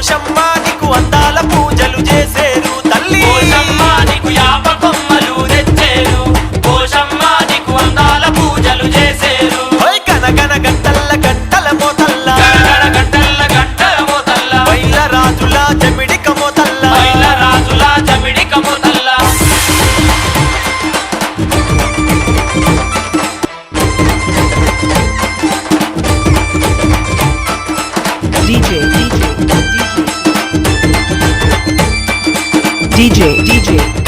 పోషమ్మ నీకు అందాల పూజలు చేసేరు తల్లి పోషమ్మ నీకు యాప కొమ్మలు తెచ్చేరు పోషమ్మ నీకు అందాల పూజలు చేసేరు ఓయ్ గనగన గంటల్ల గంటల మోతల్ల గడగడ గంటల్ల గంటల మోతల్ల బయల రాజుల జమిడిక మోతల్ల బయల రాజుల జమిడిక మోతల్ల DJ